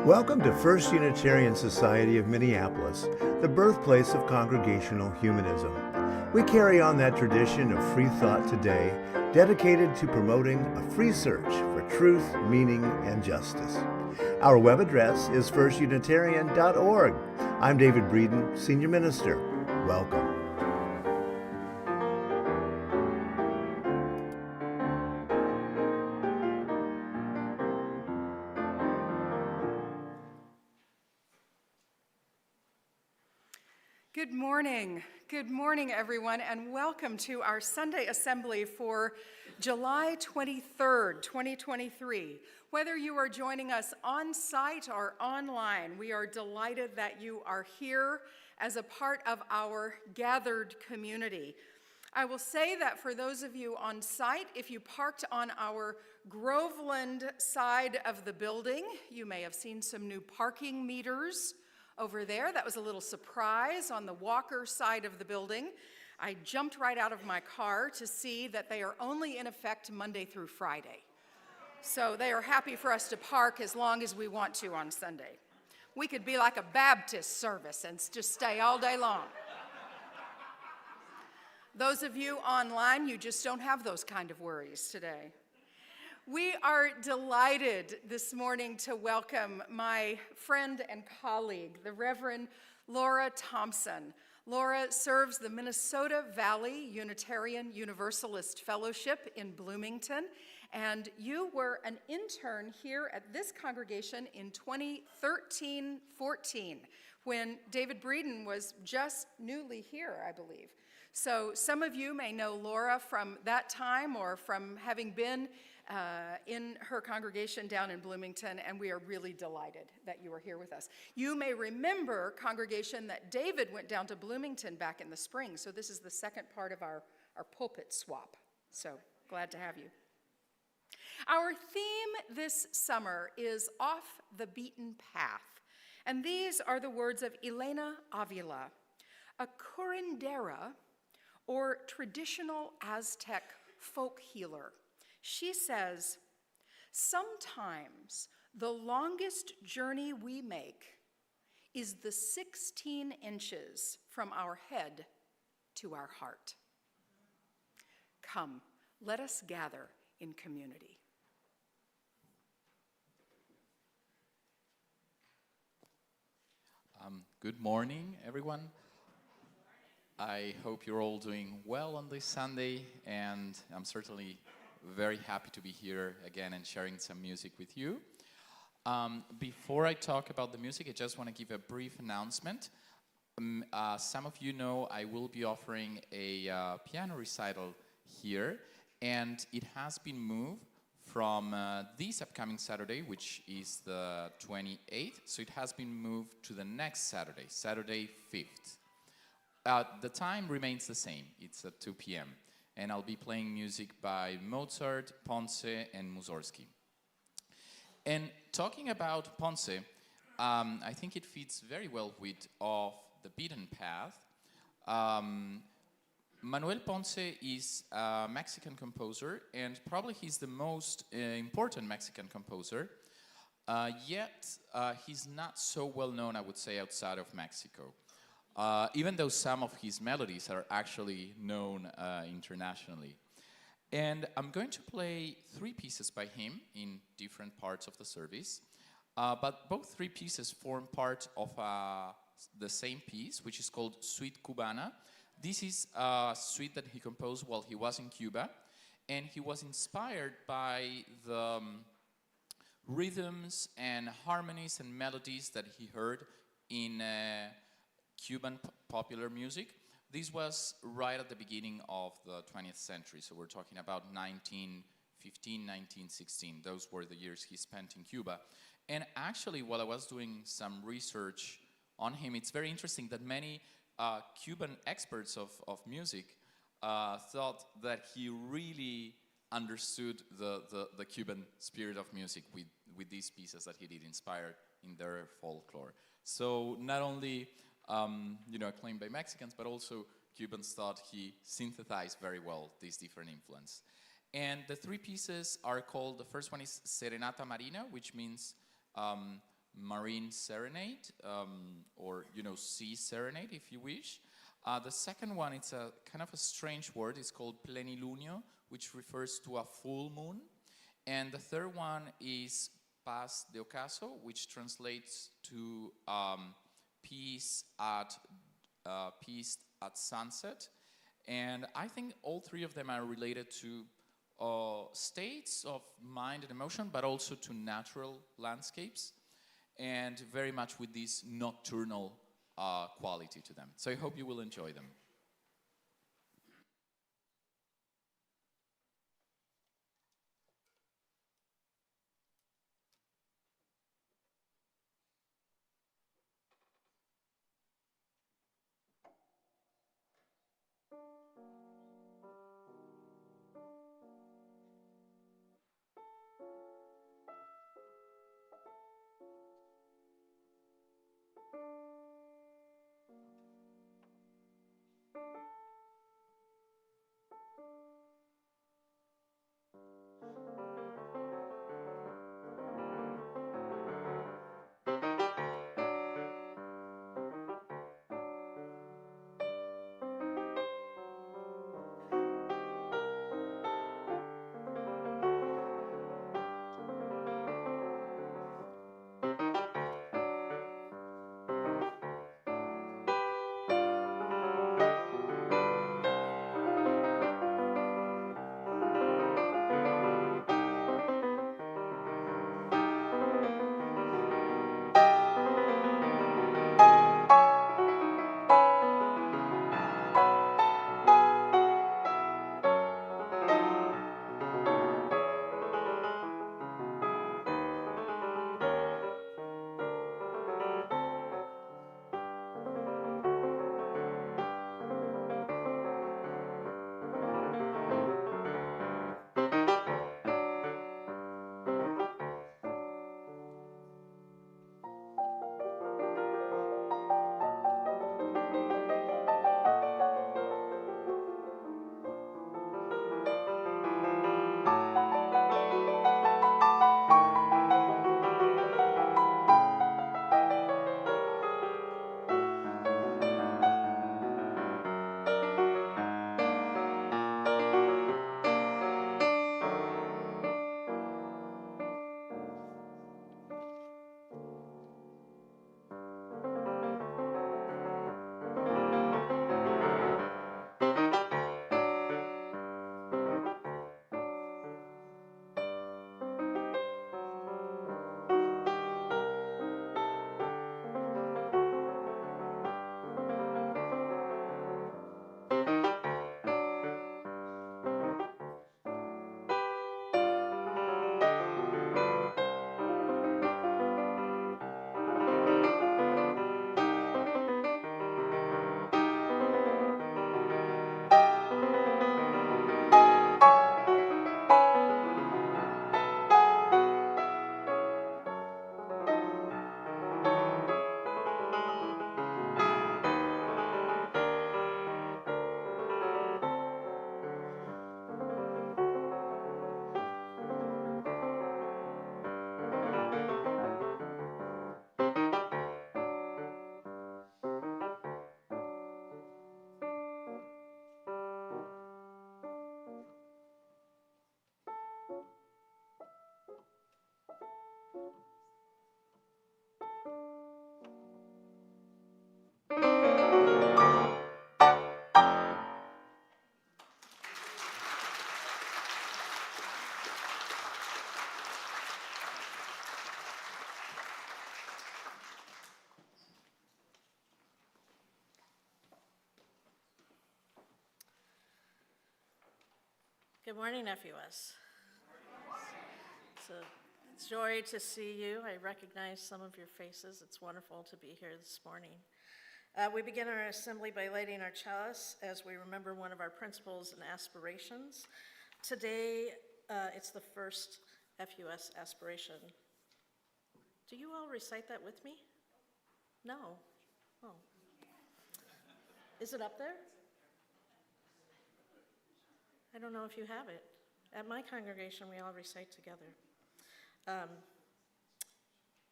Welcome to First Unitarian Society of Minneapolis, the birthplace of Congregational Humanism. We carry on that tradition of free thought today, dedicated to promoting a free search for truth, meaning, and justice. Our web address is firstunitarian.org. I'm David Breeden, Senior Minister. Welcome. Good morning. Good morning, everyone, and welcome to our Sunday Assembly for July 23rd, 2023. Whether you are joining us on site or online, we are delighted that you are here as a part of our gathered community. I will say that for those of you on site, if you parked on our Groveland side of the building, you may have seen some new parking meters over there. That was a little surprise on the Walker side of the building. I jumped right out of my car to see that they are only in effect Monday through Friday. So they are happy for us to park as long as we want to on Sunday. We could be like a Baptist service and just stay all day long. Those of you online, you just don't have those kind of worries today. We are delighted this morning to welcome my friend and colleague, the Reverend Laura Thompson. Laura serves the Minnesota Valley Unitarian Universalist Fellowship in Bloomington, and you were an intern here at this congregation in 2013-14, when David Breeden was just newly here, I believe. So some of you may know Laura from that time or from having been in her congregation down in Bloomington, and we are really delighted that you are here with us. You may remember, congregation, that David went down to Bloomington back in the spring, so this is the second part of our pulpit swap. So glad to have you. Our theme this summer is Off the Beaten Path, and these are the words of Elena Avila, a curandera, or traditional Aztec folk healer. She says, sometimes the longest journey we make is the 16 inches from our head to our heart. Come, let us gather in community. Good morning, everyone. I hope you're all doing well on this Sunday, and I'm certainly very happy to be here again and sharing some music with you. Before I talk about the music, I just want to give a brief announcement. Some of you know I will be offering a piano recital here, and it has been moved from this upcoming Saturday, which is the 28th, so it has been moved to the next Saturday, Saturday 5th. The time remains the same, it's at 2 p.m. And I'll be playing music by Mozart, Ponce, and Mussorgsky. And talking about Ponce, I think it fits very well with Off the Beaten Path. Manuel Ponce is a Mexican composer, and probably he's the most important Mexican composer, yet he's not so well known, I would say, outside of Mexico. Even though some of his melodies are actually known internationally. And I'm going to play 3 pieces by him in different parts of the service, but both 3 pieces form part of the same piece, which is called Suite Cubana. This is a suite that he composed while he was in Cuba, and he was inspired by the rhythms and harmonies and melodies that he heard in Cuban popular music. This was right at the beginning of the 20th century, so we're talking about 1915, 1916. Those were the years he spent in Cuba. And actually, while I was doing some research on him, it's very interesting that many Cuban experts of music thought that he really understood the Cuban spirit of music with these pieces that he did inspire in their folklore. So not only acclaimed by Mexicans, but also Cubans thought he synthesized very well these different influences. And the 3 pieces are called, the first one is Serenata Marina, which means Marine Serenade, or sea serenade if you wish. The second one, it's a kind of a strange word. It's called Plenilunio, which refers to a full moon. And the third one is Paz de ocaso, which translates to peace at sunset. And I think all three of them are related to states of mind and emotion, but also to natural landscapes, and very much with this nocturnal quality to them. So I hope you will enjoy them. Good morning, FUS. It's a joy to see you. I recognize some of your faces. It's wonderful to be here this morning. We begin our assembly by lighting our chalice as we remember one of our principles and aspirations. Today, it's the first FUS aspiration. Do you all recite that with me? No? Oh. Is it up there? I don't know if you have it. At my congregation, we all recite together.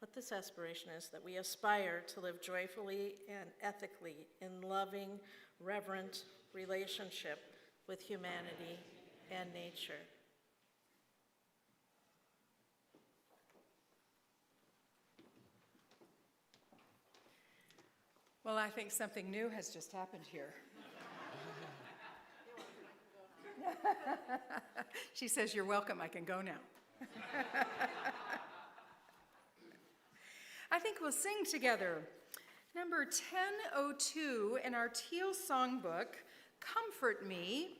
what this aspiration is, that we aspire to live joyfully and ethically in loving, reverent relationship with humanity and nature. Well, I think something new has just happened here. She says, "You're welcome, I can go now." I think we'll sing together. Number 1002 in our Teal songbook, "Comfort Me,"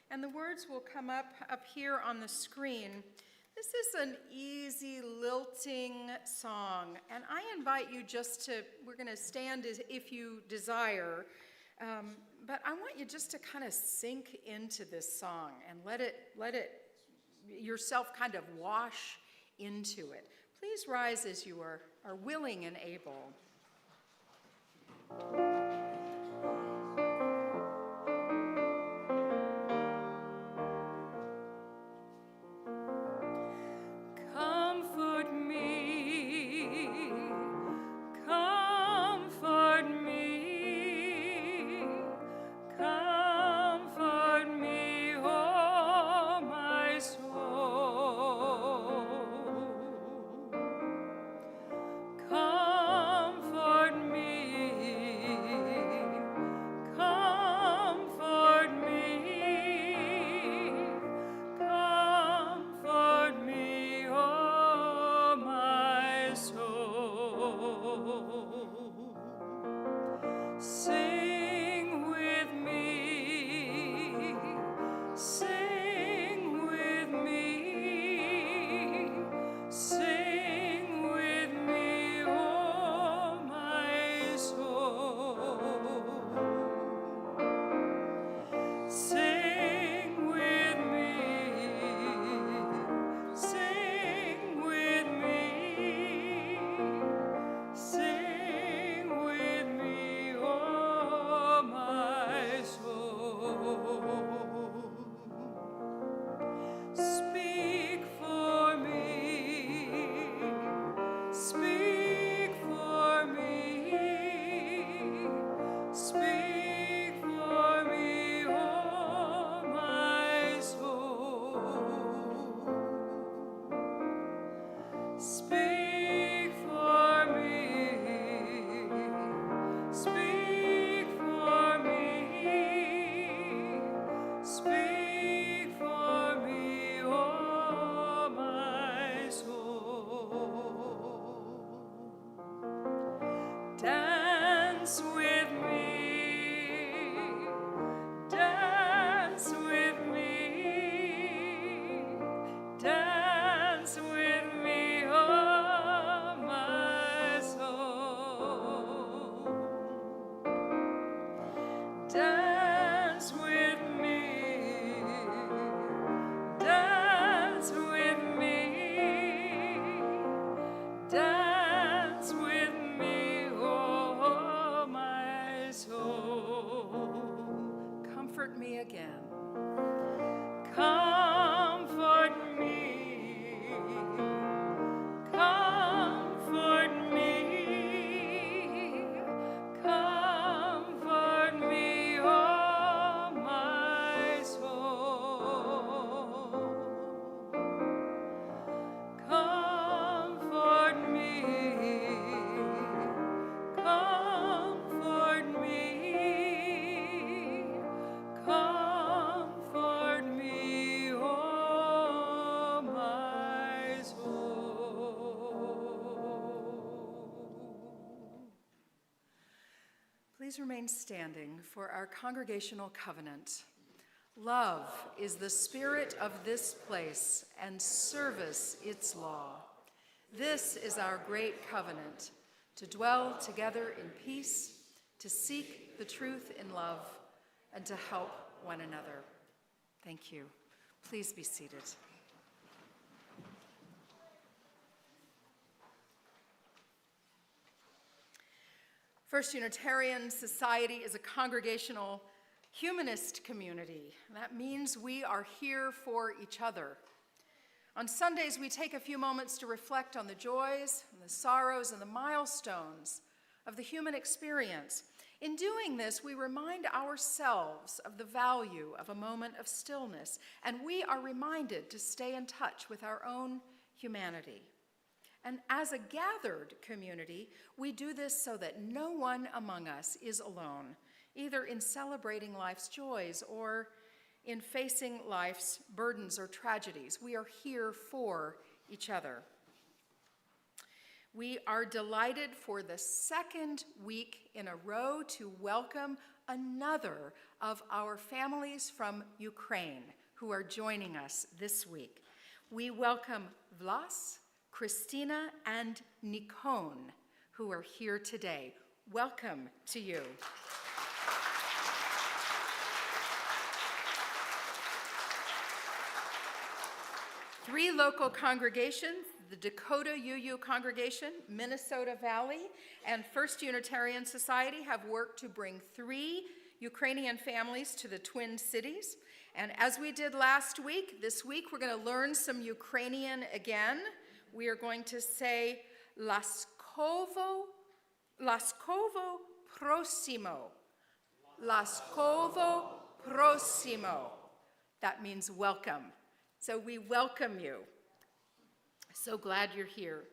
and the words will come up here on the screen. This is an easy, lilting song, and I invite you we're going to stand if you desire, but I want you just to kind of sink into this song and let it yourself kind of wash into it. Please rise as you are willing and able. Please remain standing for our congregational covenant. Love is the spirit of this place, and service its law. This is our great covenant, to dwell together in peace, to seek the truth in love, and to help one another. Thank you. Please be seated. First Unitarian Society is a congregational humanist community. That means we are here for each other. On Sundays, we take a few moments to reflect on the joys and the sorrows and the milestones of the human experience. In doing this, we remind ourselves of the value of a moment of stillness, and we are reminded to stay in touch with our own humanity. And as a gathered community, we do this so that no one among us is alone, either in celebrating life's joys or in facing life's burdens or tragedies. We are here for each other. We are delighted for the second week in a row to welcome another of our families from Ukraine who are joining us this week. We welcome Vlas, Christina, and Nikon, who are here today. Welcome to you. Three local congregations, the Dakota UU Congregation, Minnesota Valley, and First Unitarian Society have worked to bring 3 Ukrainian families to the Twin Cities. And as we did last week, this week we're going to learn some Ukrainian again. We are going to say Laskovo prosimo. Laskovo prosimo. That means welcome. So we welcome you. So glad you're here.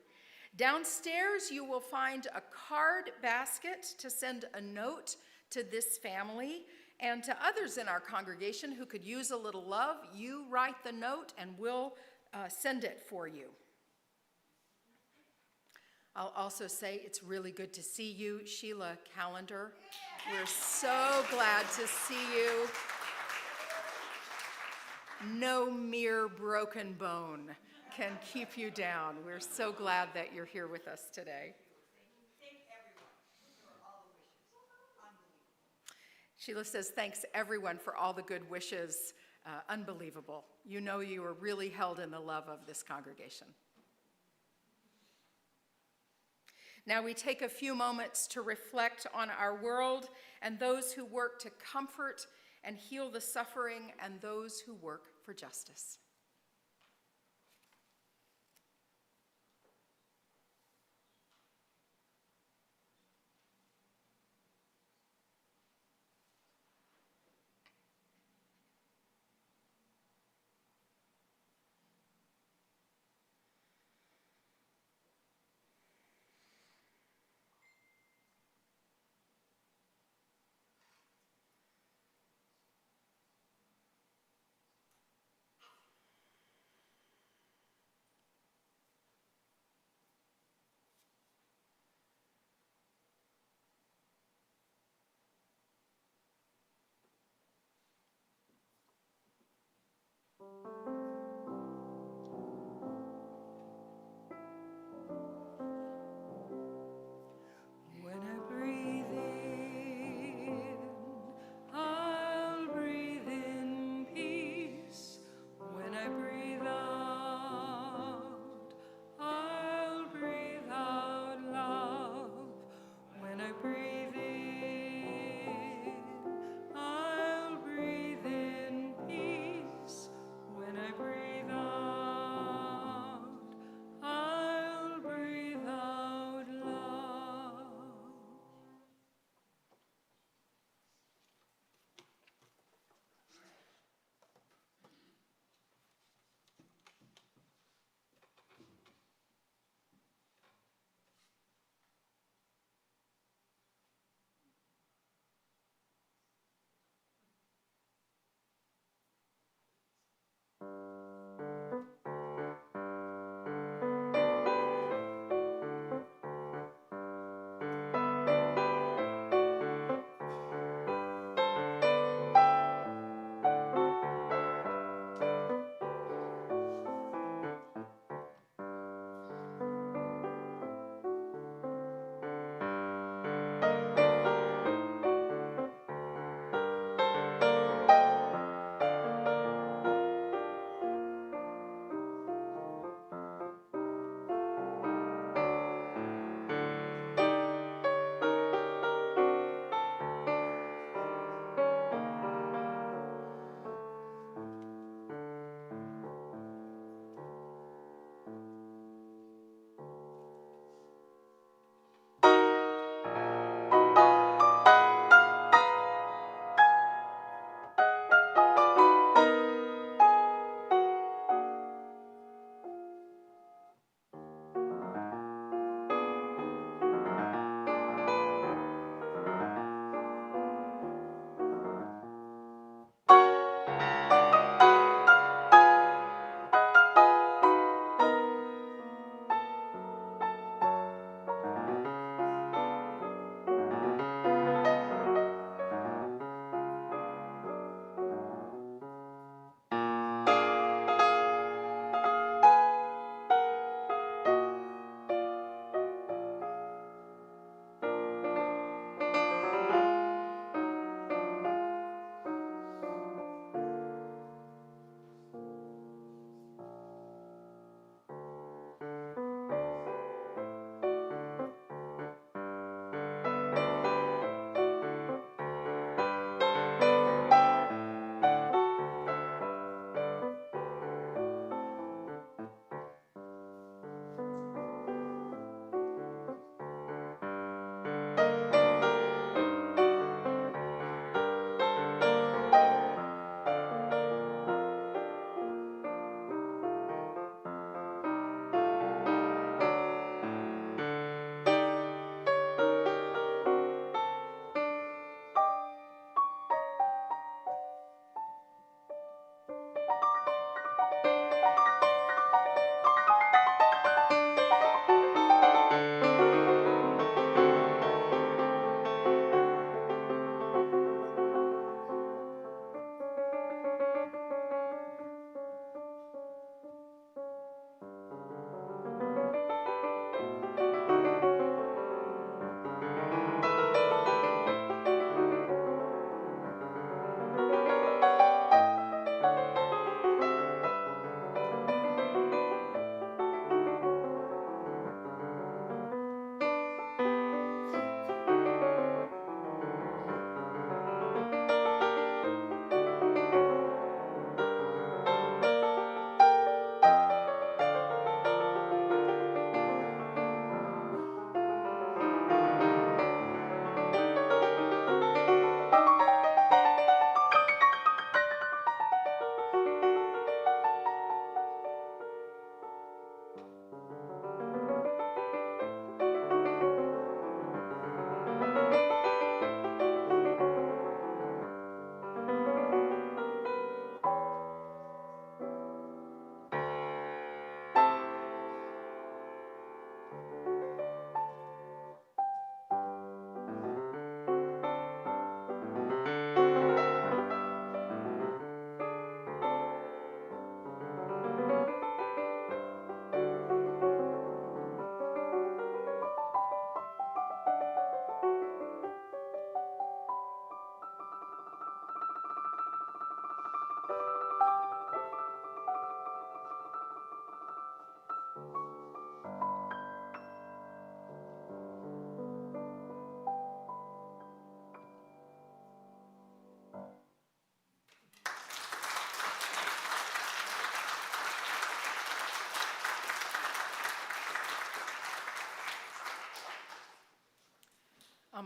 Downstairs, you will find a card basket to send a note to this family and to others in our congregation who could use a little love. You write the note and we'll send it for you. I'll also say it's really good to see you, Sheila Callender. We're so glad to see you. No mere broken bone can keep you down. We're so glad that you're here with us today. Thank everyone for all the wishes. Unbelievable. Sheila says, thanks everyone for all the good wishes. Unbelievable. You know you are really held in the love of this congregation. Now we take a few moments to reflect on our world and those who work to comfort and heal the suffering and those who work for justice. When I breathe in, I'll breathe in peace. When I breathe out, I'll breathe out love. When I breathe in, I'll breathe in peace. When I breathe out, I'll breathe out love.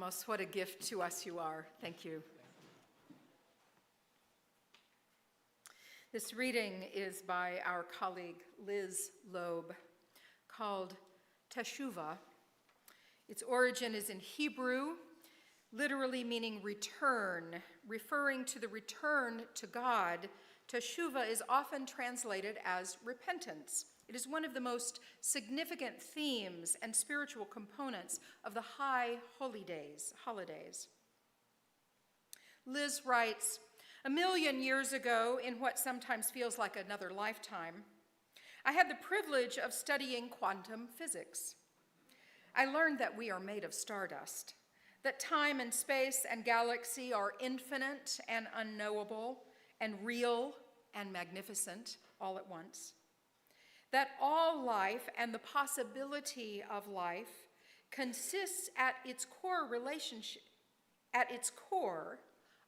Amos, what a gift to us you are. Thank you. This reading is by our colleague Liz Loeb, called Teshuvah. Its origin is in Hebrew, literally meaning return, referring to the return to God. Teshuvah is often translated as repentance. It is one of the most significant themes and spiritual components of the high holidays. Liz writes, "A million years ago, in what sometimes feels like another lifetime, I had the privilege of studying quantum physics. I learned that we are made of stardust, that time and space and galaxy are infinite and unknowable and real and magnificent all at once, that all life and the possibility of life consists at its core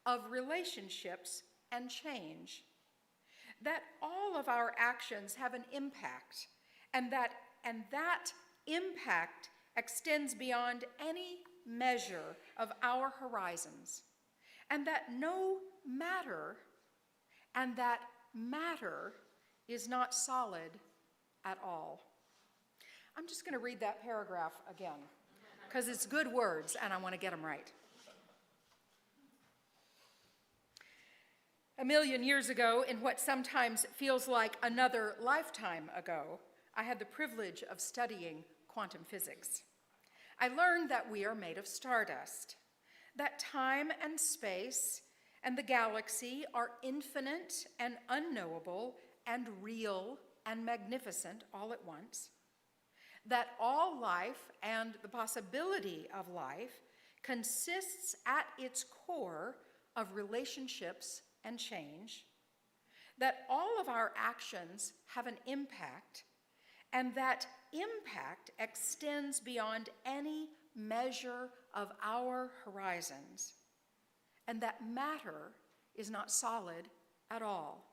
of relationships and change, that all of our actions have an impact, and that impact extends beyond any measure of our horizons, and that matter is not solid at all." I'm just going to read that paragraph again, because it's good words and I want to get them right. A million years ago, in what sometimes feels like another lifetime ago, I had the privilege of studying quantum physics. I learned that we are made of stardust, that time and space and the galaxy are infinite and unknowable and real and magnificent all at once, that all life and the possibility of life consists at its core of relationships and change, that all of our actions have an impact, and that impact extends beyond any measure of our horizons, and that matter is not solid at all.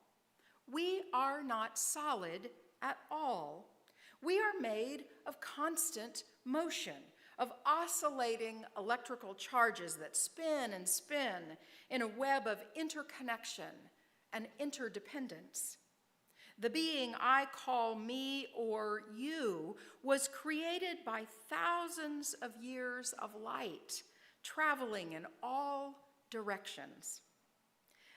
We are not solid at all. We are made of constant motion, of oscillating electrical charges that spin and spin in a web of interconnection and interdependence. The being I call me or you was created by thousands of years of light, traveling in all directions.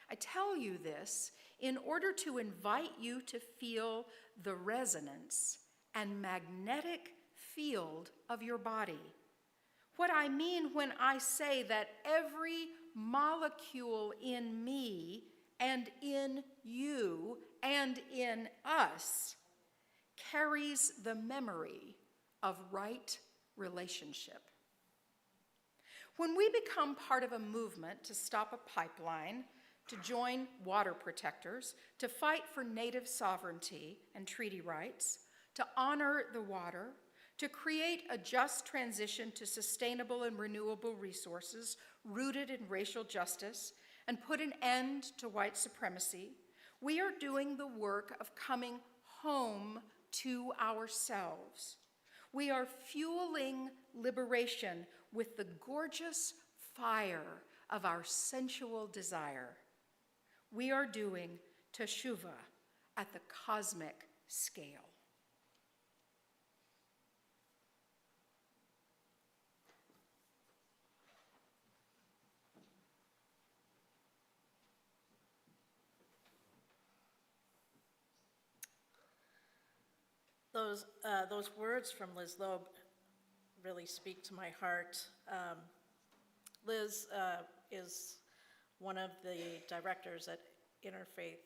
I tell you this in order to invite you to feel the resonance and magnetic field of your body. What I mean when I say that every molecule in me and in you and in us carries the memory of right relationship. When we become part of a movement to stop a pipeline, to join water protectors, to fight for native sovereignty and treaty rights, to honor the water, to create a just transition to sustainable and renewable resources rooted in racial justice, and put an end to white supremacy, we are doing the work of coming home to ourselves. We are fueling liberation with the gorgeous fire of our sensual desire. We are doing teshuvah at the cosmic scale. Those words from Liz Loeb really speak to my heart. Liz is one of the directors at Interfaith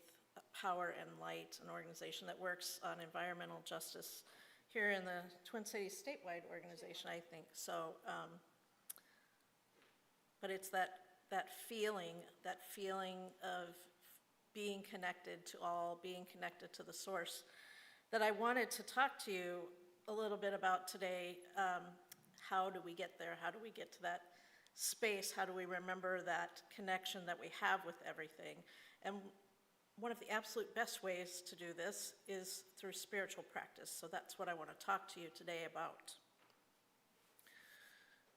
Power and Light, an organization that works on environmental justice here in the Twin Cities statewide organization, I think. So, but it's that feeling of being connected to all, being connected to the source, that I wanted to talk to you a little bit about today. How do we get there? How do we get to that space? How do we remember that connection that we have with everything? And one of the absolute best ways to do this is through spiritual practice. So that's what I want to talk to you today about.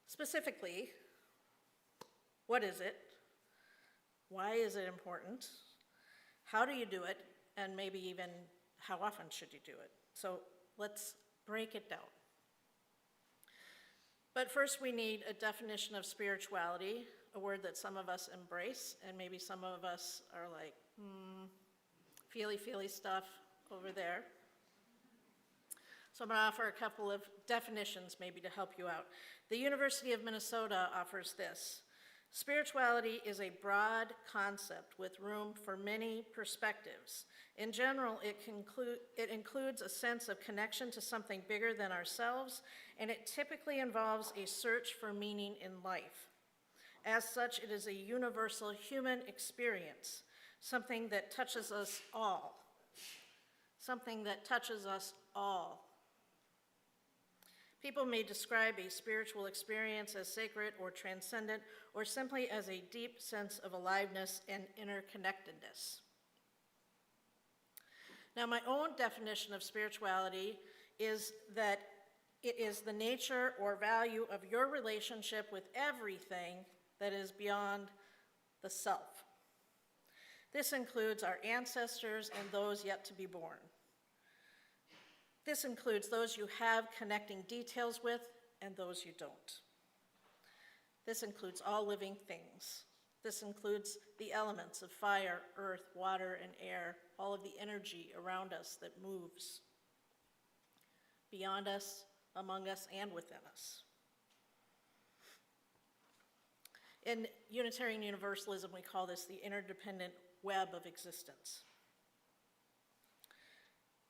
Specifically, What is it? Why is it important? How do you do it? And maybe even how often should you do it? So let's break it down. But first we need a definition of spirituality, a word that some of us embrace, and maybe some of us are like, feely stuff over there. So I'm going to offer a couple of definitions maybe to help you out. The University of Minnesota offers this. Spirituality is a broad concept with room for many perspectives. In general, it includes a sense of connection to something bigger than ourselves, and it typically involves a search for meaning in life. As such, it is a universal human experience, something that touches us all. Something that touches us all. People may describe a spiritual experience as sacred or transcendent, or simply as a deep sense of aliveness and interconnectedness. Now, my own definition of spirituality is that it is the nature or value of your relationship with everything that is beyond the self. This includes our ancestors and those yet to be born. This includes those you have connecting details with and those you don't. This includes all living things. This includes the elements of fire, earth, water, and air, all of the energy around us that moves beyond us, among us, and within us. In Unitarian Universalism, we call this the interdependent web of existence.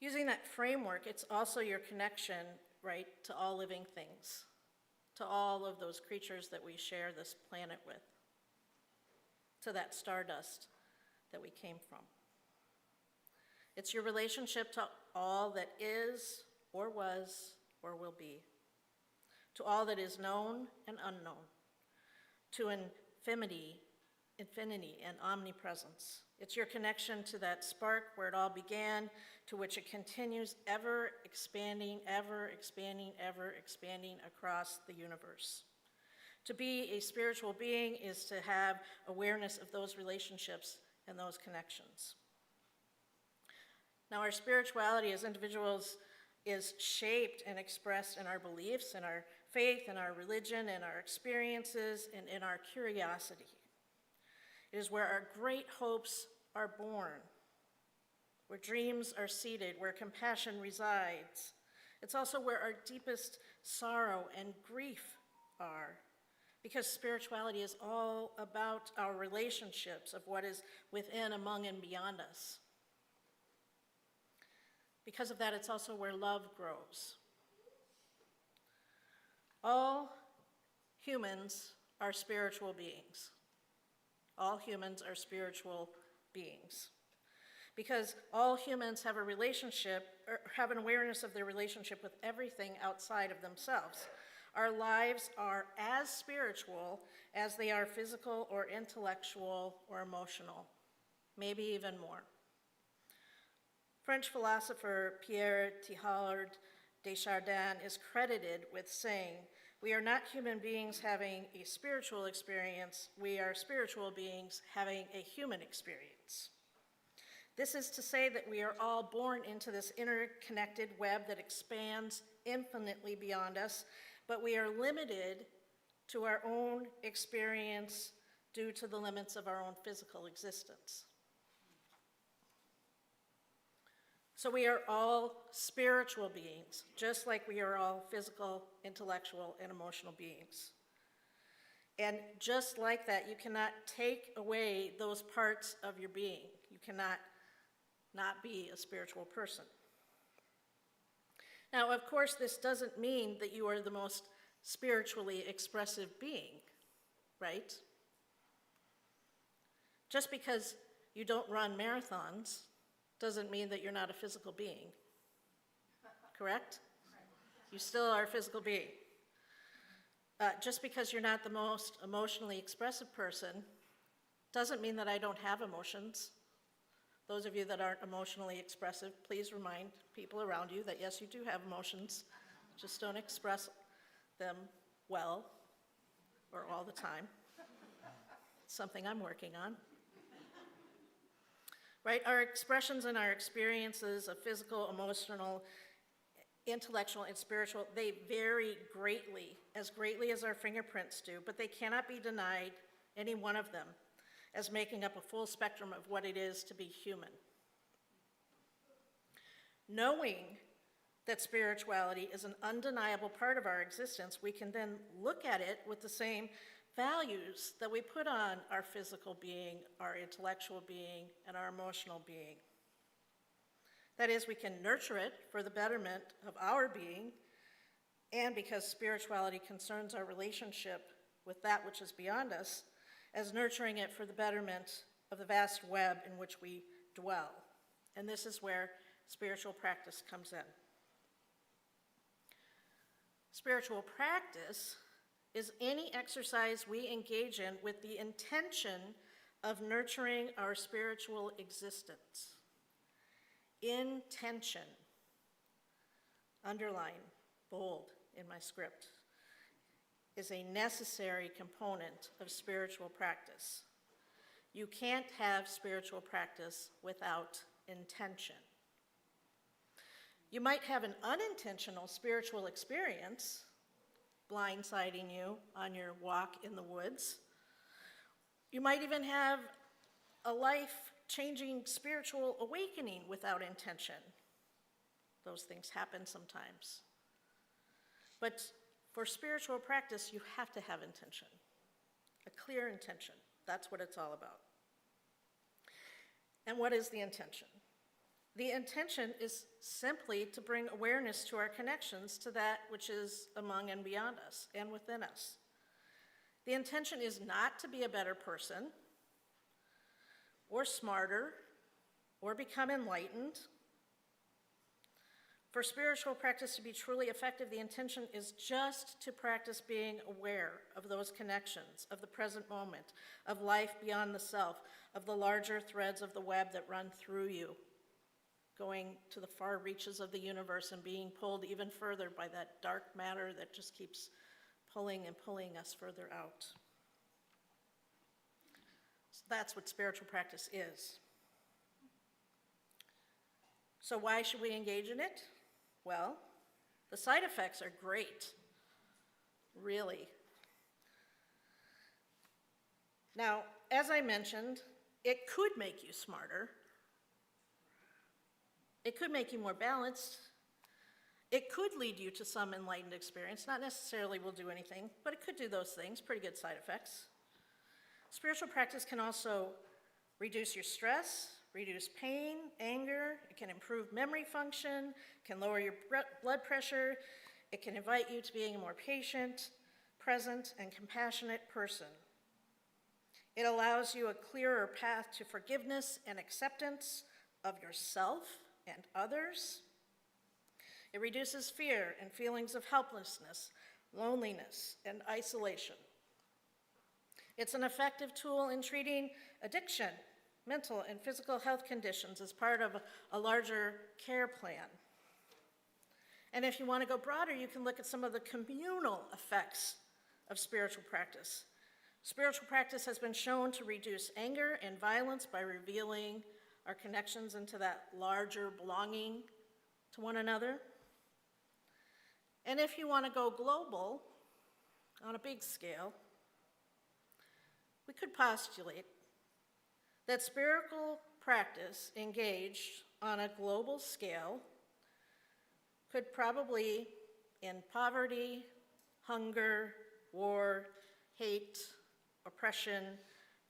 Using that framework, it's also your connection, right, to all living things, to all of those creatures that we share this planet with, to that stardust that we came from. It's your relationship to all that is, or was, or will be, to all that is known and unknown, to infinity and omnipresence. It's your connection to that spark where it all began, to which it continues ever expanding across the universe. To be a spiritual being is to have awareness of those relationships and those connections. Now, our spirituality as individuals is shaped and expressed in our beliefs, in our faith, in our religion, in our experiences, and in our curiosity. It is where our great hopes are born, where dreams are seated, where compassion resides. It's also where our deepest sorrow and grief are, because spirituality is all about our relationships of what is within, among, and beyond us. Because of that, it's also where love grows. All humans are spiritual beings. All humans are spiritual beings. Because all humans have a relationship, or have an awareness of their relationship with everything outside of themselves. Our lives are as spiritual as they are physical or intellectual or emotional, maybe even more. French philosopher Pierre Teilhard de Chardin is credited with saying, "We are not human beings having a spiritual experience, we are spiritual beings having a human experience." This is to say that we are all born into this interconnected web that expands infinitely beyond us, but we are limited to our own experience due to the limits of our own physical existence. So we are all spiritual beings, just like we are all physical, intellectual, and emotional beings. And just like that, you cannot take away those parts of your being. You cannot not be a spiritual person. Now, of course, this doesn't mean that you are the most spiritually expressive being, right? Just because you don't run marathons doesn't mean that you're not a physical being, correct? You still are a physical being. Just because you're not the most emotionally expressive person doesn't mean that I don't have emotions. Those of you that aren't emotionally expressive, please remind people around you that yes, you do have emotions, just don't express them well or all the time. something I'm working on. Right? Our expressions and our experiences of physical, emotional, intellectual, and spiritual, they vary greatly as our fingerprints do, but they cannot be denied, any one of them, as making up a full spectrum of what it is to be human. Knowing that spirituality is an undeniable part of our existence, we can then look at it with the same values that we put on our physical being, our intellectual being, and our emotional being. That is, we can nurture it for the betterment of our being, and because spirituality concerns our relationship with that which is beyond us, as nurturing it for the betterment of the vast web in which we dwell. And this is where spiritual practice comes in. Spiritual practice is any exercise we engage in with the intention of nurturing our spiritual existence. Intention, underline, bold in my script, is a necessary component of spiritual practice. You can't have spiritual practice without intention. You might have an unintentional spiritual experience, blindsiding you on your walk in the woods. You might even have a life-changing spiritual awakening without intention. Those things happen sometimes. But for spiritual practice, you have to have intention, a clear intention. That's what it's all about. And what is the intention? The intention is simply to bring awareness to our connections to that which is among and beyond us and within us. The intention is not to be a better person or smarter or become enlightened. For spiritual practice to be truly effective, the intention is just to practice being aware of those connections, of the present moment, of life beyond the self, of the larger threads of the web that run through you, going to the far reaches of the universe and being pulled even further by that dark matter that just keeps pulling and pulling us further out. So that's what spiritual practice is. So why should we engage in it? Well, the side effects are great, really. Now, as I mentioned, it could make you smarter. It could make you more balanced. It could lead you to some enlightened experience. Not necessarily will do anything, but it could do those things, pretty good side effects. Spiritual practice can also reduce your stress, reduce pain, anger. It can improve memory function, can lower your blood pressure. It can invite you to being a more patient, present, and compassionate person. It allows you a clearer path to forgiveness and acceptance of yourself and others. It reduces fear and feelings of helplessness, loneliness, and isolation. It's an effective tool in treating addiction, mental and physical health conditions as part of a larger care plan. And if you want to go broader, you can look at some of the communal effects of spiritual practice. Spiritual practice has been shown to reduce anger and violence by revealing our connections into that larger belonging to one another. And if you want to go global, on a big scale, we could postulate that spiritual practice engaged on a global scale could probably end poverty, hunger, war, hate, oppression,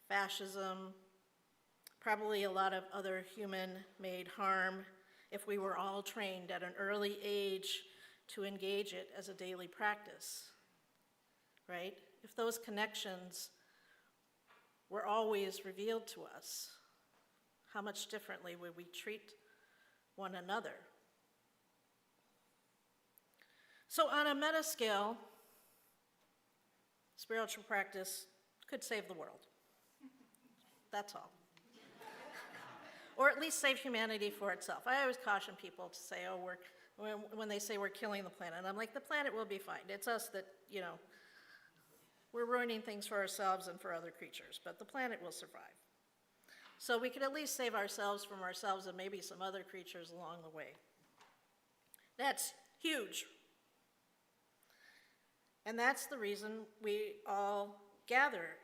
fascism, probably a lot of other human-made harm if we were all trained at an early age to engage it as a daily practice, right? If those connections were always revealed to us, how much differently would we treat one another? So on a meta scale, spiritual practice could save the world. That's all. Or at least save humanity for itself. I always caution people to say, oh, when they say we're killing the planet, I'm like, the planet will be fine. It's us that, we're ruining things for ourselves and for other creatures, but the planet will survive. So we could at least save ourselves from ourselves and maybe some other creatures along the way. That's huge. And that's the reason we all gather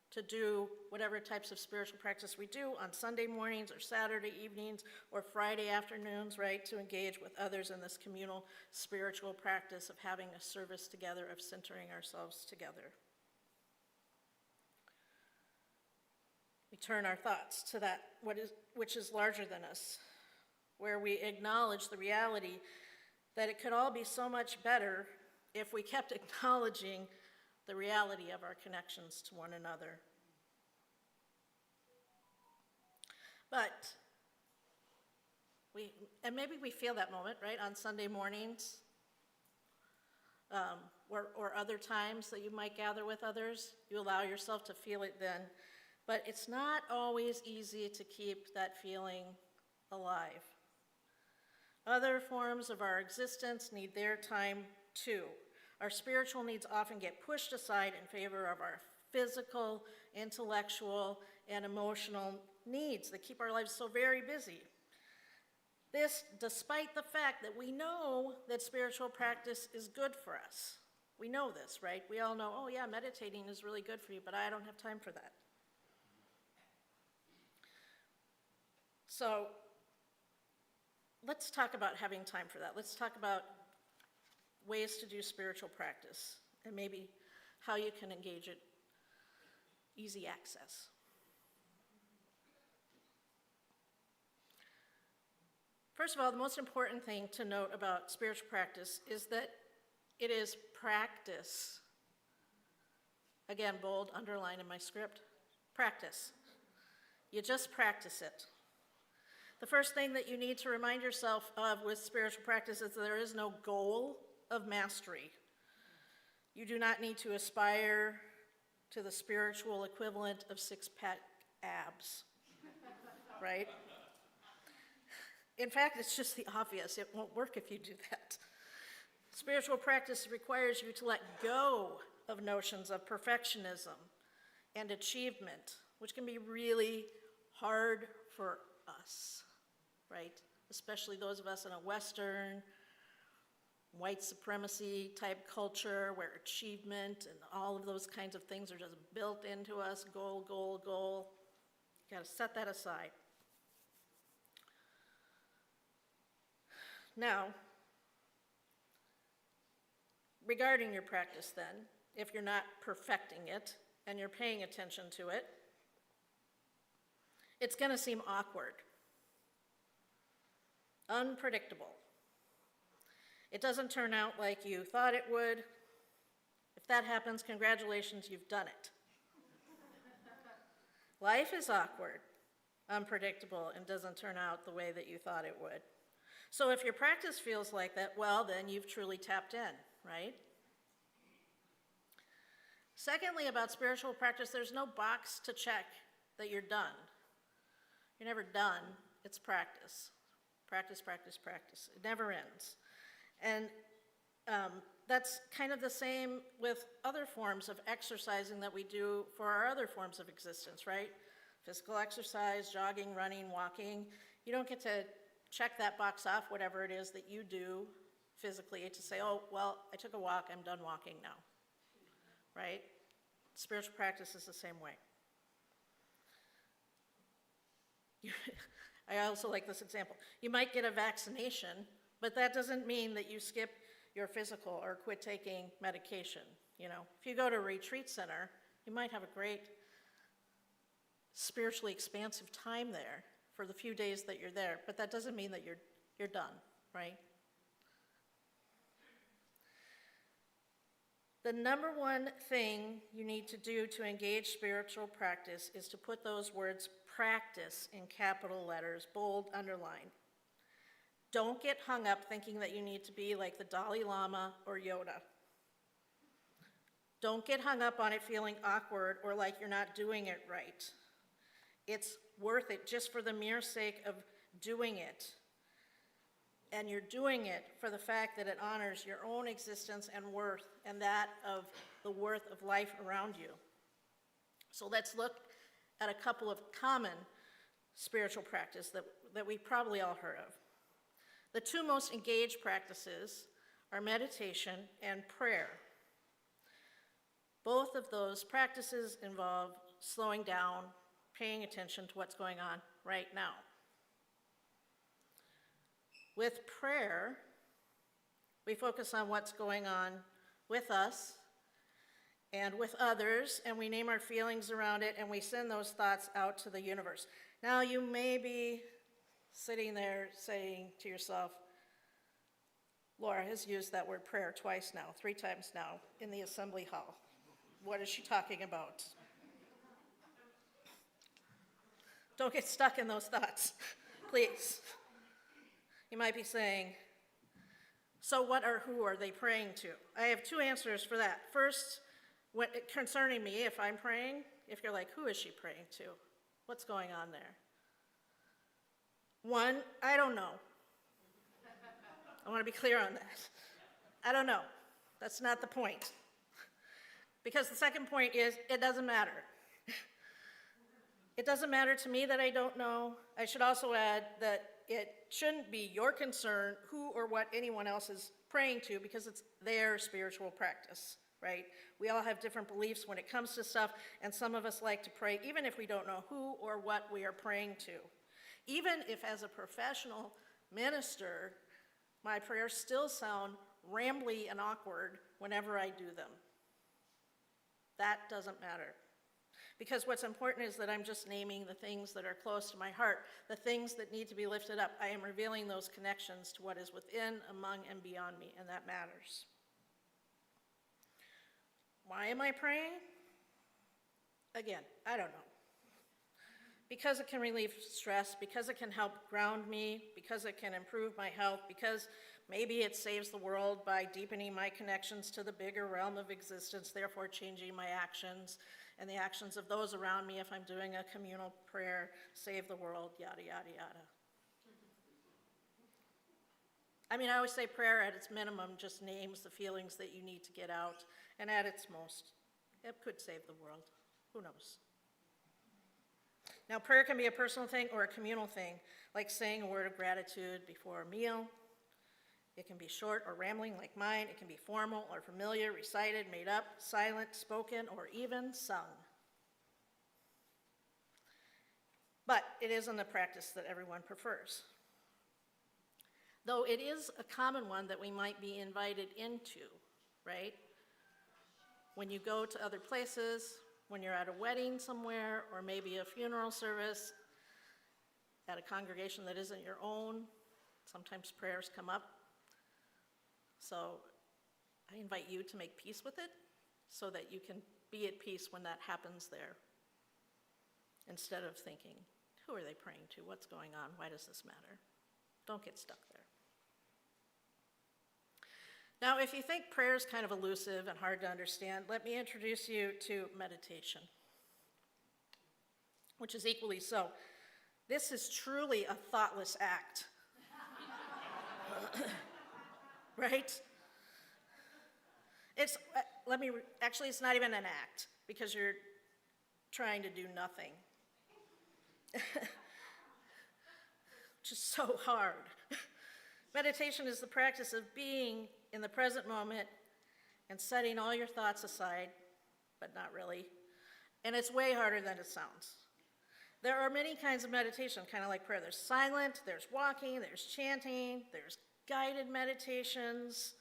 to do whatever types of spiritual practice we do on Sunday mornings or Saturday evenings or Friday afternoons, right, to engage with others in this communal spiritual practice of having a service together, of centering ourselves together. We turn our thoughts to that which is larger than us, where we acknowledge the reality that it could all be so much better if we kept acknowledging the reality of our connections to one another. But maybe we feel that moment, right, on Sunday mornings, or other times that you might gather with others. You allow yourself to feel it then. But it's not always easy to keep that feeling alive. Other forms of our existence need their time too. Our spiritual needs often get pushed aside in favor of our physical, intellectual, and emotional needs that keep our lives so very busy. This, despite the fact that we know that spiritual practice is good for us. We know this, right? We all know, oh yeah, meditating is really good for you, but I don't have time for that. So let's talk about having time for that. Let's talk about ways to do spiritual practice and maybe how you can engage it, easy access. First of all, the most important thing to note about spiritual practice is that it is practice. Again, bold, underline in my script, practice. You just practice it. The first thing that you need to remind yourself of with spiritual practice is that there is no goal of mastery. You do not need to aspire to the spiritual equivalent of six-pack abs, right? In fact, it's just the obvious. It won't work if you do that. Spiritual practice requires you to let go of notions of perfectionism and achievement, which can be really hard for us, right? Especially those of us in a Western, white supremacy type culture where achievement and all of those kinds of things are just built into us, goal, goal, goal. You gotta set that aside. Now, regarding your practice then, if you're not perfecting it and you're paying attention to it, it's gonna seem awkward, unpredictable. It doesn't turn out like you thought it would. If that happens, congratulations, you've done it. Life is awkward, unpredictable, and doesn't turn out the way that you thought it would. So if your practice feels like that, well, then you've truly tapped in, right? Secondly, about spiritual practice, there's no box to check that you're done. You're never done. It's practice. Practice, practice, practice. It never ends. And that's kind of the same with other forms of exercising that we do for our other forms of existence, right? Physical exercise, jogging, running, walking. You don't get to check that box off, whatever it is that you do physically, to say, oh, well, I took a walk, I'm done walking now, right? Spiritual practice is the same way. I also like this example. You might get a vaccination, but that doesn't mean that you skip your physical or quit taking medication. You know, if you go to a retreat center, you might have a great spiritually expansive time there for the few days that you're there, but that doesn't mean that you're done, right? The number one thing you need to do to engage spiritual practice is to put those words practice in capital letters, bold, underline. Don't get hung up thinking that you need to be like the Dalai Lama or Yoda. Don't get hung up on it feeling awkward or like you're not doing it right. It's worth it just for the mere sake of doing it. And you're doing it for the fact that it honors your own existence and worth and that of the worth of life around you. So let's look at a couple of common spiritual practices that we probably all heard of. The two most engaged practices are meditation and prayer. Both of those practices involve slowing down, paying attention to what's going on right now. With prayer, we focus on what's going on with us and with others, and we name our feelings around it, and we send those thoughts out to the universe. Now, you may be sitting there saying to yourself, Laura has used that word prayer twice now, 3 times now, in the assembly hall. What is she talking about? Don't get stuck in those thoughts, please. You might be saying, so what or who are they praying to? I have 2 answers for that. First, concerning me, if I'm praying, if you're like, who is she praying to? What's going on there? 1, I don't know. I want to be clear on that. I don't know. That's not the point. Because the second point is, it doesn't matter. It doesn't matter to me that I don't know. I should also add that it shouldn't be your concern who or what anyone else is praying to, because it's their spiritual practice, right? We all have different beliefs when it comes to stuff, and some of us like to pray even if we don't know who or what we are praying to. Even if as a professional minister, my prayers still sound rambly and awkward whenever I do them. That doesn't matter. Because what's important is that I'm just naming the things that are close to my heart, the things that need to be lifted up. I am revealing those connections to what is within, among, and beyond me, and that matters. Why am I praying? Again, I don't know. Because it can relieve stress, because it can help ground me, because it can improve my health, because maybe it saves the world by deepening my connections to the bigger realm of existence, therefore changing my actions and the actions of those around me if I'm doing a communal prayer, save the world, yada, yada, yada. I mean, I always say prayer at its minimum just names the feelings that you need to get out, and at its most, it could save the world. Who knows? Now, prayer can be a personal thing or a communal thing, like saying a word of gratitude before a meal. It can be short or rambling like mine. It can be formal or familiar, recited, made up, silent, spoken, or even sung. But it isn't a practice that everyone prefers. Though it is a common one that we might be invited into, right? When you go to other places, when you're at a wedding somewhere, or maybe a funeral service, at a congregation that isn't your own, sometimes prayers come up. So I invite you to make peace with it so that you can be at peace when that happens there, instead of thinking, who are they praying to? What's going on? Why does this matter? Don't get stuck there. Now, if you think prayer is kind of elusive and hard to understand, let me introduce you to meditation, which is equally so. This is truly a thoughtless act. Right? Actually, it's not even an act, because you're trying to do nothing. Which is so hard. Meditation is the practice of being in the present moment and setting all your thoughts aside, but not really. And it's way harder than it sounds. There are many kinds of meditation, kind of like prayer. There's silent, there's walking, there's chanting, there's guided meditations.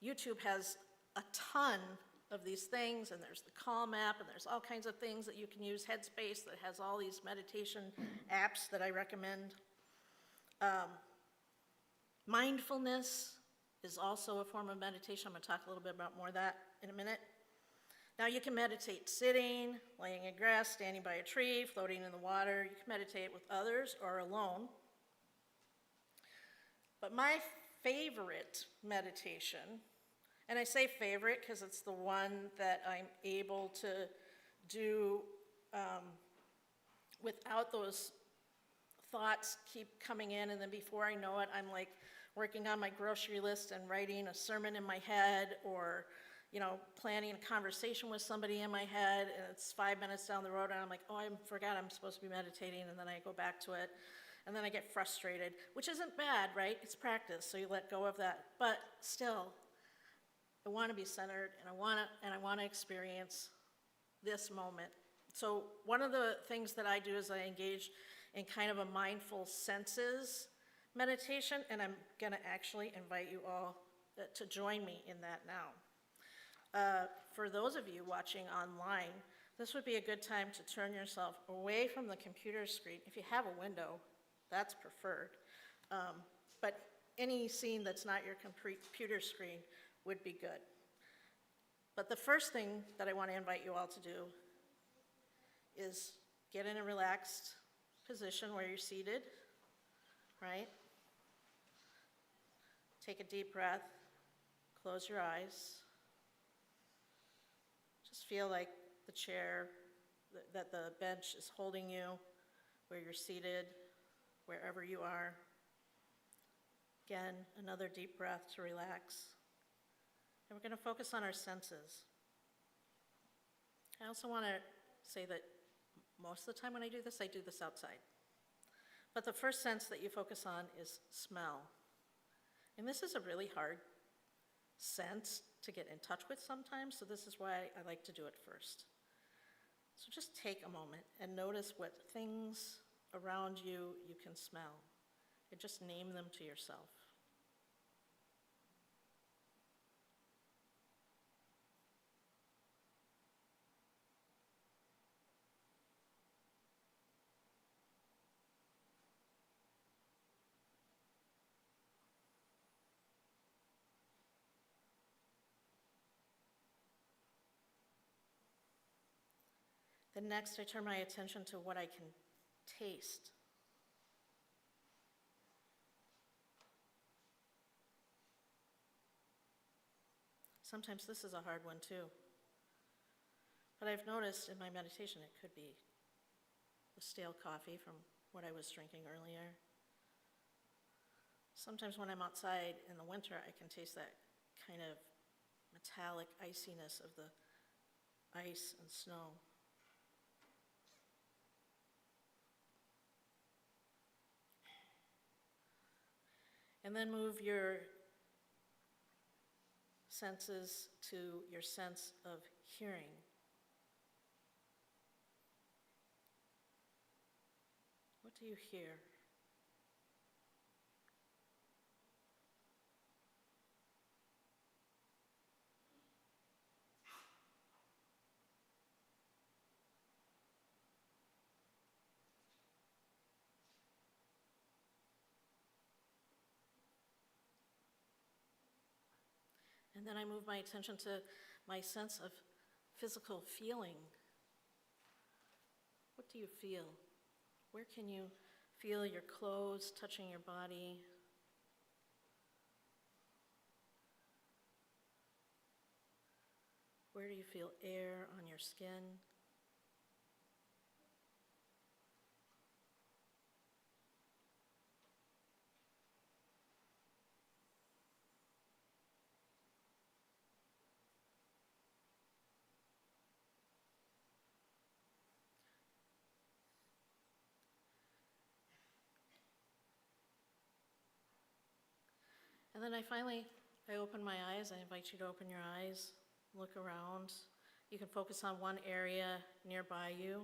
YouTube has a ton of these things, and there's the Calm app, and there's all kinds of things that you can use. Headspace that has all these meditation apps that I recommend. Mindfulness is also a form of meditation. I'm going to talk a little bit about more of that in a minute. Now, you can meditate sitting, laying in grass, standing by a tree, floating in the water. You can meditate with others or alone. But my favorite meditation, and I say favorite because it's the one that I'm able to do without those thoughts keep coming in, and then before I know it, I'm like working on my grocery list and writing a sermon in my head, or planning a conversation with somebody in my head, and it's 5 minutes down the road, and I'm like, oh, I forgot I'm supposed to be meditating, and then I go back to it, and then I get frustrated, which isn't bad, right? It's practice, so you let go of that. But still, I want to be centered, and I want to experience this moment. So one of the things that I do is I engage in kind of a mindful senses meditation, and I'm going to actually invite you all to join me in that now. For those of you watching online, this would be a good time to turn yourself away from the computer screen. If you have a window, that's preferred. But any scene that's not your computer screen would be good. But the first thing that I want to invite you all to do is get in a relaxed position where you're seated, right? Take a deep breath, close your eyes. Just feel like the chair, that the bench is holding you, where you're seated, wherever you are. Again, another deep breath to relax. And we're going to focus on our senses. I also want to say that most of the time when I do this outside. But the first sense that you focus on is smell. And this is a really hard sense to get in touch with sometimes, so this is why I like to do it first. So just take a moment and notice what things around you can smell, and just name them to yourself. Then next, I turn my attention to what I can taste. Sometimes this is a hard one too. But I've noticed in my meditation it could be the stale coffee from what I was drinking earlier. Sometimes when I'm outside in the winter, I can taste that kind of metallic iciness of the ice and snow. And then move your senses to your sense of hearing. What do you hear? And then I move my attention to my sense of physical feeling. What do you feel? Where can you feel your clothes touching your body? Where do you feel air on your skin? And then I open my eyes. I invite you to open your eyes, look around. You can focus on one area nearby you.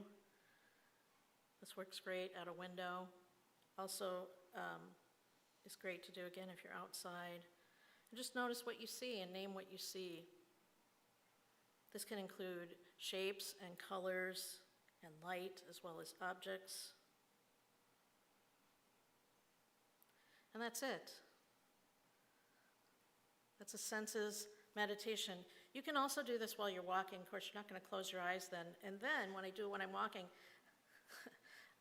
This works great at a window. Also, it's great to do again if you're outside. And just notice what you see and name what you see. This can include shapes and colors and light, as well as objects. And that's it. That's a senses meditation. You can also do this while you're walking. Of course, you're not going to close your eyes then. And then when I do it when I'm walking,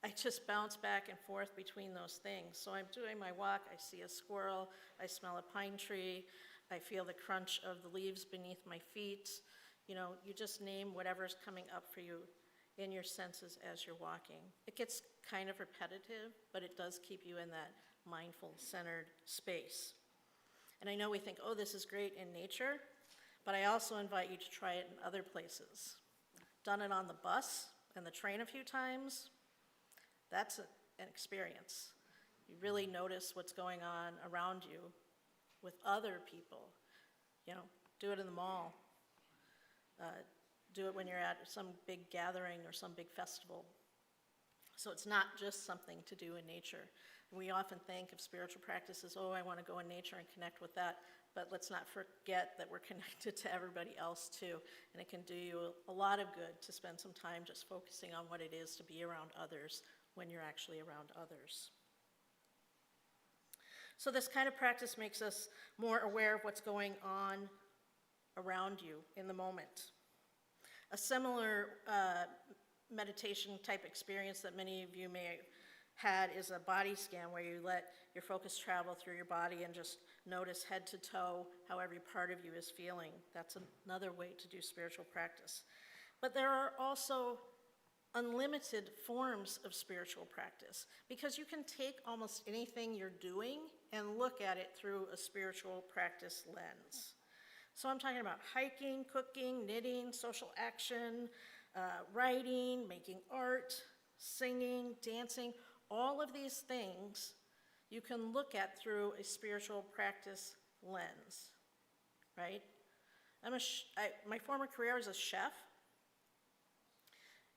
I just bounce back and forth between those things. So I'm doing my walk, I see a squirrel, I smell a pine tree, I feel the crunch of the leaves beneath my feet. You know, you just name whatever's coming up for you in your senses as you're walking. It gets kind of repetitive, but it does keep you in that mindful, centered space. And I know we think, oh, this is great in nature, but I also invite you to try it in other places. Done it on the bus and the train a few times, that's an experience. You really notice what's going on around you with other people. You know, do it in the mall. Do it when you're at some big gathering or some big festival. So it's not just something to do in nature. We often think of spiritual practice as, oh, I want to go in nature and connect with that, but let's not forget that we're connected to everybody else too, and it can do you a lot of good to spend some time just focusing on what it is to be around others when you're actually around others. So this kind of practice makes us more aware of what's going on around you in the moment. A similar meditation type experience that many of you may have had is a body scan, where you let your focus travel through your body and just notice head to toe how every part of you is feeling. That's another way to do spiritual practice. But there are also unlimited forms of spiritual practice, because you can take almost anything you're doing and look at it through a spiritual practice lens. So I'm talking about hiking, cooking, knitting, social action, writing, making art, singing, dancing. All of these things you can look at through a spiritual practice lens, right? My former career was a chef,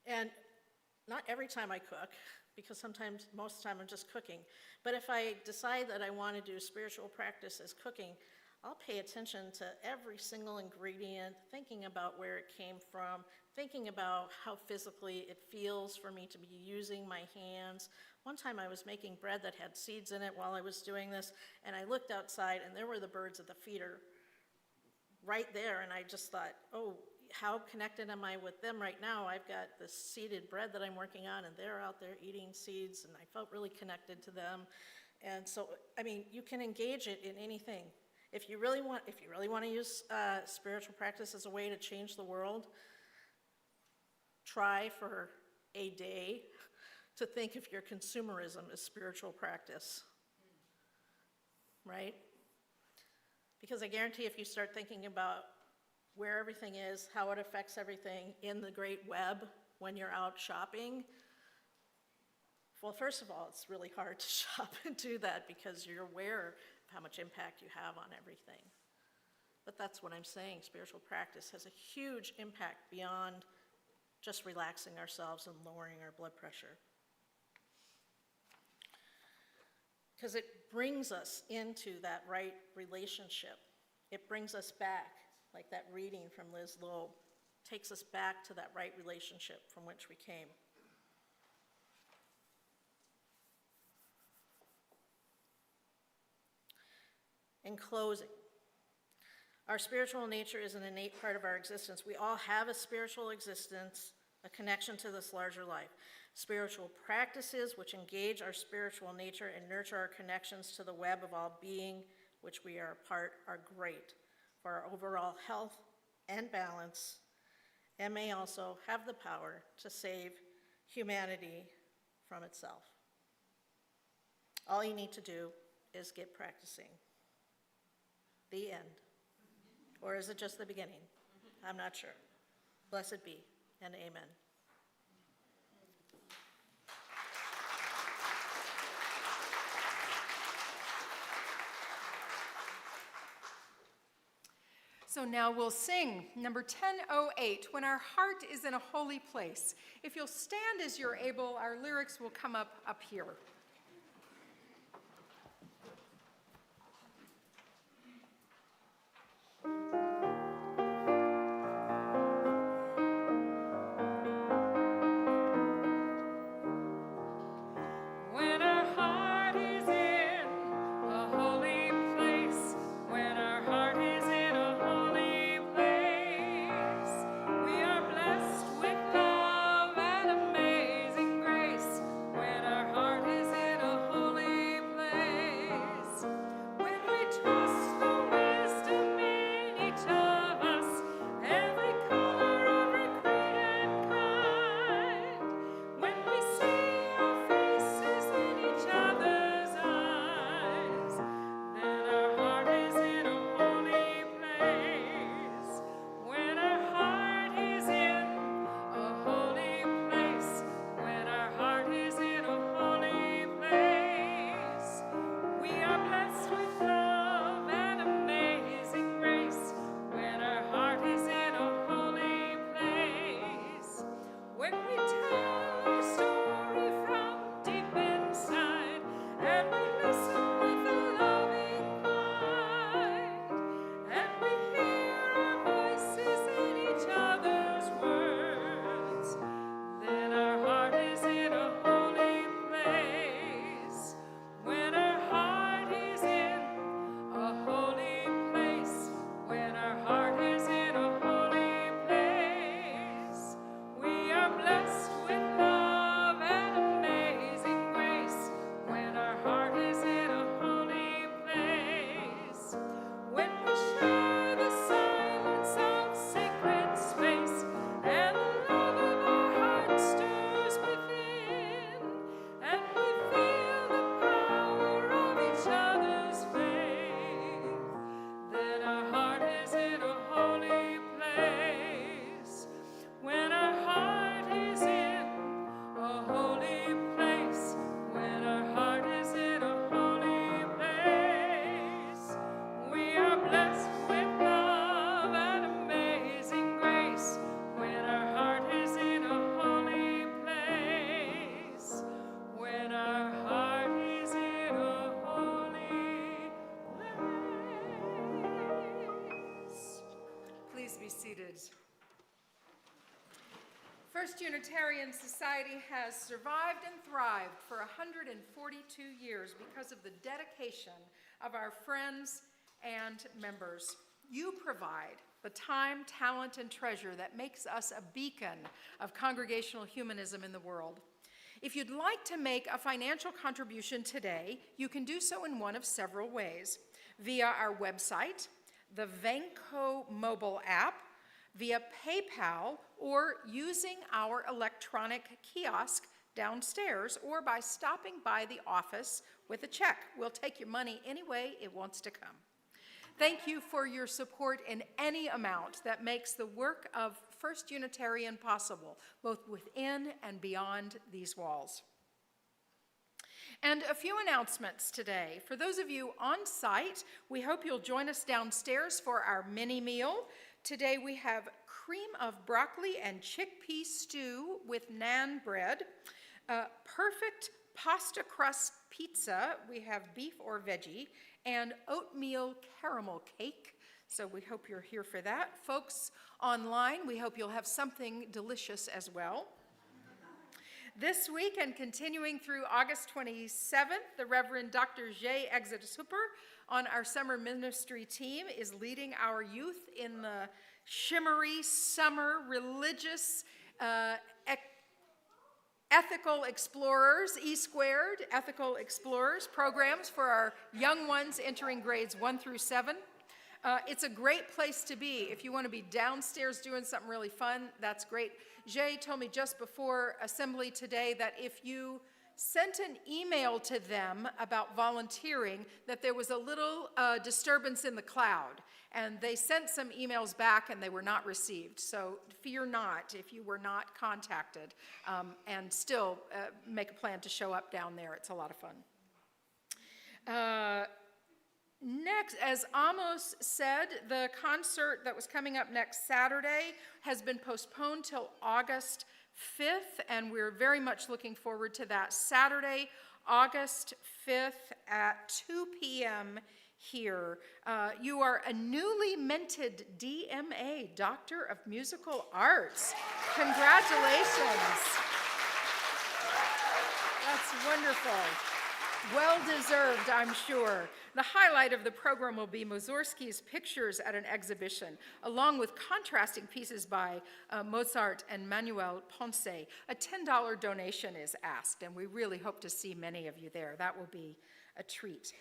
and not every time I cook, because most of the time I'm just cooking, but if I decide that I want to do spiritual practice as cooking, I'll pay attention to every single ingredient, thinking about where it came from, thinking about how physically it feels for me to be using my hands. One time I was making bread that had seeds in it while I was doing this, and I looked outside and there were the birds at the feeder right there, and I just thought, oh, how connected am I with them right now? I've got this seeded bread that I'm working on, and they're out there eating seeds, and I felt really connected to them. And so, I mean, you can engage it in anything. If you really want to use spiritual practice as a way to change the world, try for a day to think of your consumerism as spiritual practice, right? Because I guarantee if you start thinking about where everything is, how it affects everything in the great web when you're out shopping, well, first of all, it's really hard to shop and do that because you're aware of how much impact you have on everything. But that's what I'm saying. Spiritual practice has a huge impact beyond just relaxing ourselves and lowering our blood pressure. Because it brings us into that right relationship. It brings us back, like that reading from Liz Loeb, takes us back to that right relationship from which we came. In closing, our spiritual nature is an innate part of our existence. We all have a spiritual existence, a connection to this larger life. Spiritual practices which engage our spiritual nature and nurture our connections to the web of all being, which we are a part, are great for our overall health and balance, and may also have the power to save humanity from itself. All you need to do is get practicing. The end. Or is it just the beginning? I'm not sure. Blessed be, and amen. So now we'll sing number 1008, When Our Heart is in a Holy Place. If you'll stand as you're able, our lyrics will come up here. When our heart is in a holy place, when our heart is in a holy place, we are blessed with love and amazing grace. When our heart is seated. First Unitarian Society has survived and thrived for 142 years because of the dedication of our friends and members. You provide the time, talent, and treasure that makes us a beacon of congregational humanism in the world. If you'd like to make a financial contribution today, you can do so in one of several ways: via our website, the Venco mobile app, via PayPal, or using our electronic kiosk downstairs, or by stopping by the office with a check. We'll take your money any way it wants to come. Thank you for your support in any amount that makes the work of First Unitarian possible, both within and beyond these walls. And a few announcements today. For those of you on site, we hope you'll join us downstairs for our mini meal. Today we have cream of broccoli and chickpea stew with naan bread, perfect pasta crust pizza, we have beef or veggie, and oatmeal caramel cake. So we hope you're here for that. Folks online, we hope you'll have something delicious as well. This week and continuing through August 27th, the Reverend Dr. Jay Exeter-Super on our summer ministry team is leading our youth in the shimmery summer religious Ethical Explorers, E-squared, Ethical Explorers programs for our young ones entering grades 1 through 7. It's a great place to be. If you want to be downstairs doing something really fun, that's great. Jay told me just before assembly today that if you sent an email to them about volunteering, that there was a little disturbance in the cloud. And they sent some emails back and they were not received. So fear not if you were not contacted, and still make a plan to show up down there. It's a lot of fun. Next, as Amos said, the concert that was coming up next Saturday has been postponed till August 5th, and we're very much looking forward to that. Saturday, August 5th at 2 p.m. here. You are a newly minted DMA, Doctor of Musical Arts. Congratulations. That's wonderful. Well-deserved, I'm sure. The highlight of the program will be Mussorgsky's pictures at an exhibition, along with contrasting pieces by Mozart and Manuel Ponce. A $10 donation is asked, and we really hope to see many of you there. That will be a treat.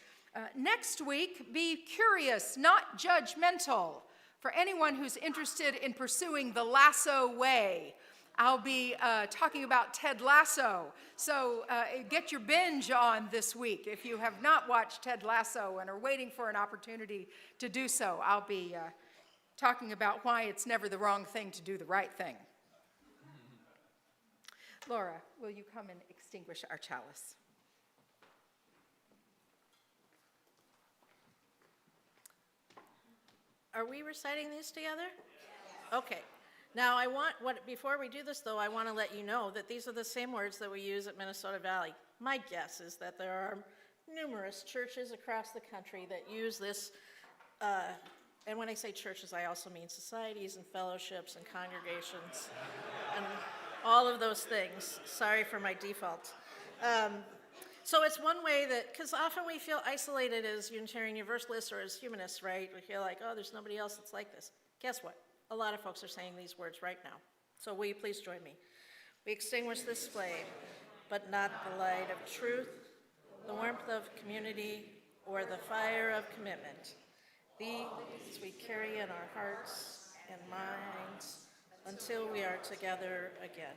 Next week, be curious, not judgmental. For anyone who's interested in pursuing the Lasso way, I'll be talking about Ted Lasso. So get your binge on this week. If you have not watched Ted Lasso and are waiting for an opportunity to do so, I'll be talking about why it's never the wrong thing to do the right thing. Laura, will you come and extinguish our chalice? Are we reciting these together? Okay. Now, before we do this, though, I want to let you know that these are the same words that we use at Minnesota Valley. My guess is that there are numerous churches across the country that use this, and when I say churches, I also mean societies and fellowships and congregations and all of those things. Sorry for my default. So it's one way that, because often we feel isolated as Unitarian Universalists or as humanists, right? We feel like, oh, there's nobody else that's like this. Guess what? A lot of folks are saying these words right now. So will you please join me? We extinguish this flame, but not the light of truth, the warmth of community, or the fire of commitment. These we carry in our hearts and minds until we are together again.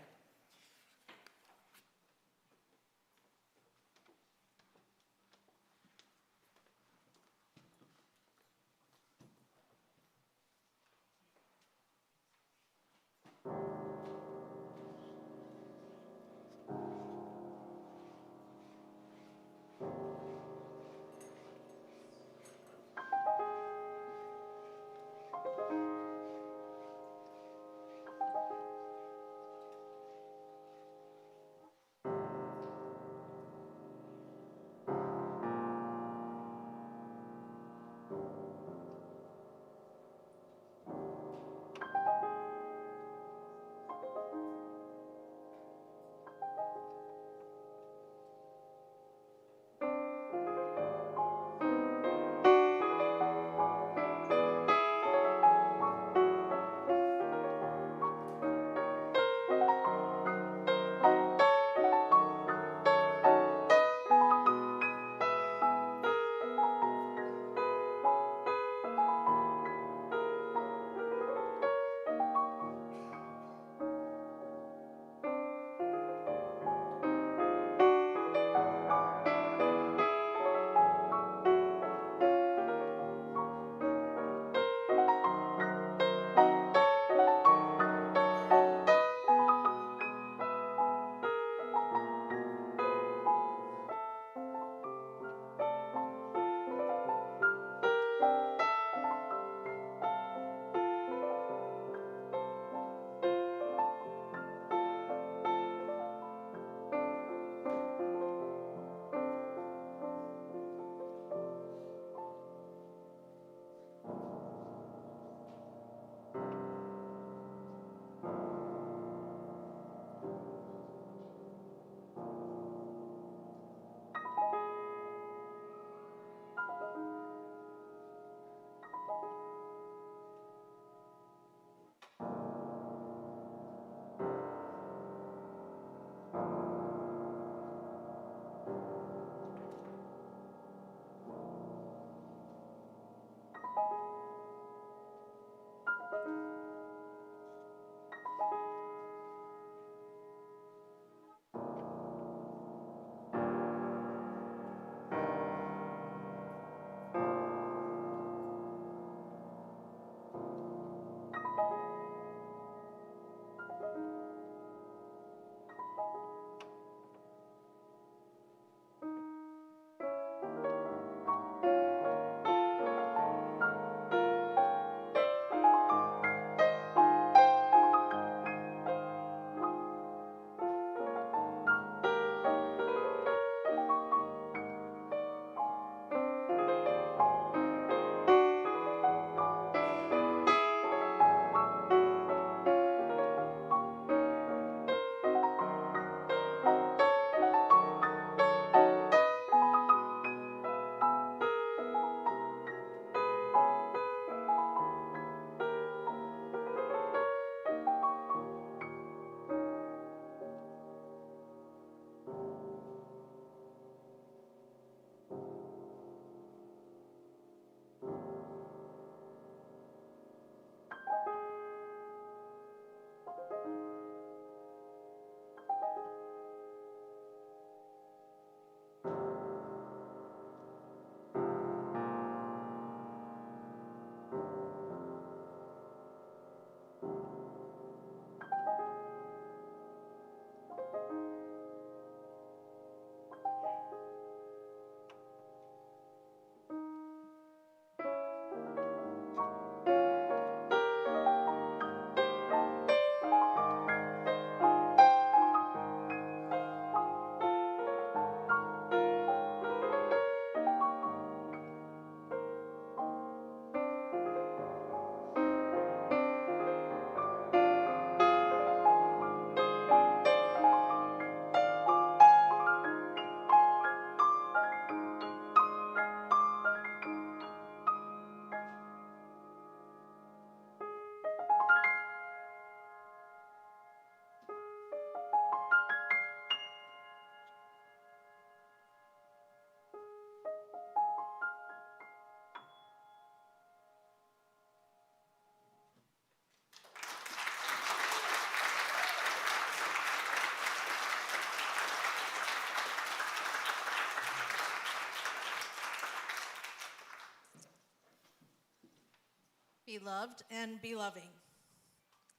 Be loved and be loving.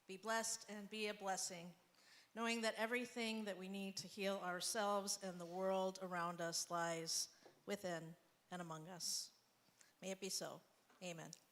Be blessed and be a blessing, knowing that everything that we need to heal ourselves and the world around us lies within and among us. May it be so. Amen.